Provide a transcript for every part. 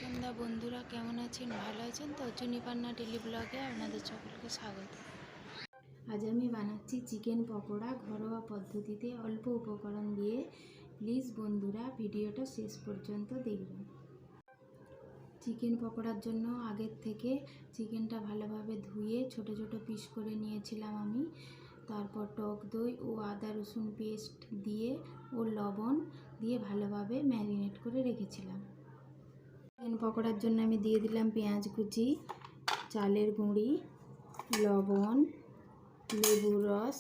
সন্ধ্যা বন্ধুরা, কেমন আছেন? ভালো আছেন তো? চুনিপান্না ডেলি ব্লগে আপনাদের সকলকে স্বাগত। আজ আমি বানাচ্ছি চিকেন পকোড়া ঘরোয়া পদ্ধতিতে অল্প উপকরণ দিয়ে। প্লিজ বন্ধুরা ভিডিওটা শেষ পর্যন্ত দেখবেন। চিকেন পকোড়ার জন্য আগের থেকে চিকেনটা ভালোভাবে ধুয়ে ছোট ছোট পিস করে নিয়েছিলাম আমি। তারপর টক দই ও আদা রসুন পেস্ট দিয়ে ও লবণ দিয়ে ভালোভাবে ম্যারিনেট করে রেখেছিলাম। চিকেন পকোড়ার জন্য আমি দিয়ে দিলাম পেঁয়াজ কুচি, চালের গুঁড়ি, লবণ, লেবুর রস,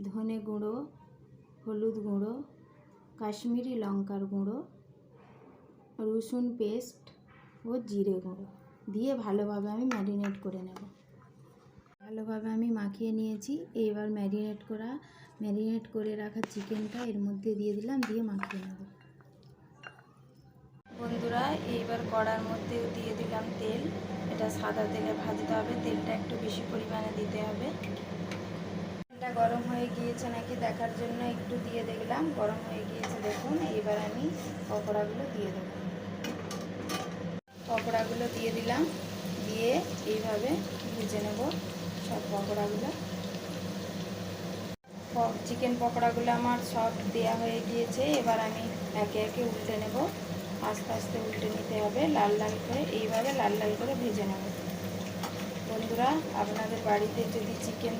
ধনে গুঁড়ো, হলুদ গুঁড়ো, কাশ্মীরি লঙ্কার গুঁড়ো, রসুন পেস্ট ও জিরে গুঁড়ো দিয়ে ভালোভাবে আমি ম্যারিনেট করে নেব। ভালোভাবে আমি মাখিয়ে নিয়েছি। এবার ম্যারিনেট করে রাখা চিকেনটা এর মধ্যে দিয়ে দিলাম, দিয়ে মাখিয়ে নেব। বন্ধুরা, এইবার কড়ার মধ্যে দিয়ে দিলাম তেল। এটা সাদা তেলে ভাজতে হবে, তেলটা একটু বেশি পরিমাণে দিতে হবে। তেলটা গরম হয়ে গিয়েছে নাকি দেখার জন্য একটু দিয়ে দেখলাম, গরম হয়ে গিয়েছে দেখুন। এইবার আমি পকোড়াগুলো দিয়ে দেবো। পকোড়াগুলো দিয়ে দিলাম, দিয়ে এইভাবে ভেজে নেব সব পকোড়াগুলো। চিকেন পকোড়াগুলো আমার সব দেয়া হয়ে গিয়েছে। এবার আমি একে একে উল্টে নেব। আস্তে আস্তে উল্টে নিতে হবে, লাল লাল করে, এইভাবে লাল লাল করে ভেজে নেব। বন্ধুরা, আপনাদের বাড়িতে যদি চিকেন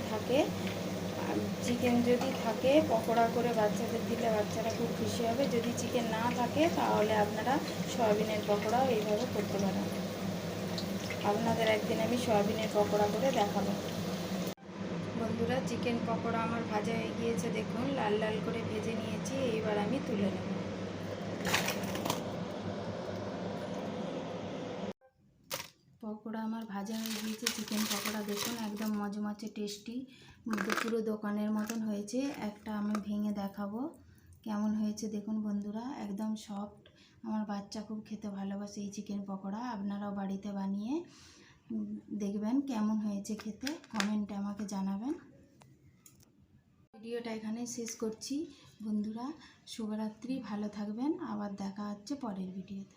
থাকে পকোড়া করে বাচ্চাদের দিলে বাচ্চারা খুব খুশি হবে। যদি চিকেন না থাকে তাহলে আপনারা সয়াবিনের পকোড়াও এইভাবে করতে পারেন। আপনাদের একদিন আমি সয়াবিনের পকোড়া করে দেখাবো। বন্ধুরা, চিকেন পকোড়া আমার ভাজা হয়ে গিয়েছে দেখুন, লাল লাল করে ভেজে নিয়েছি। এইবার আমি তুলে নেব। পকোড়া আমার ভাজা হয়ে গিয়েছে। চিকেন পকোড়া দেখুন একদম মচমচে টেস্টি, পুরো দোকানের মতন হয়েছে। একটা আমি ভেঙে দেখাবো কেমন হয়েছে দেখুন বন্ধুরা, একদম সফট। আমার বাচ্চা খুব খেতে ভালোবাসে এই চিকেন পকোড়া। আপনারাও বাড়িতে বানিয়ে দেখবেন কেমন হয়েছে খেতে, কমেন্টে আমাকে জানাবেন। ভিডিওটা এখানে শেষ করছি বন্ধুরা। শুভরাত্রি, ভালো থাকবেন। আবার দেখা হচ্ছে পরের ভিডিওতে।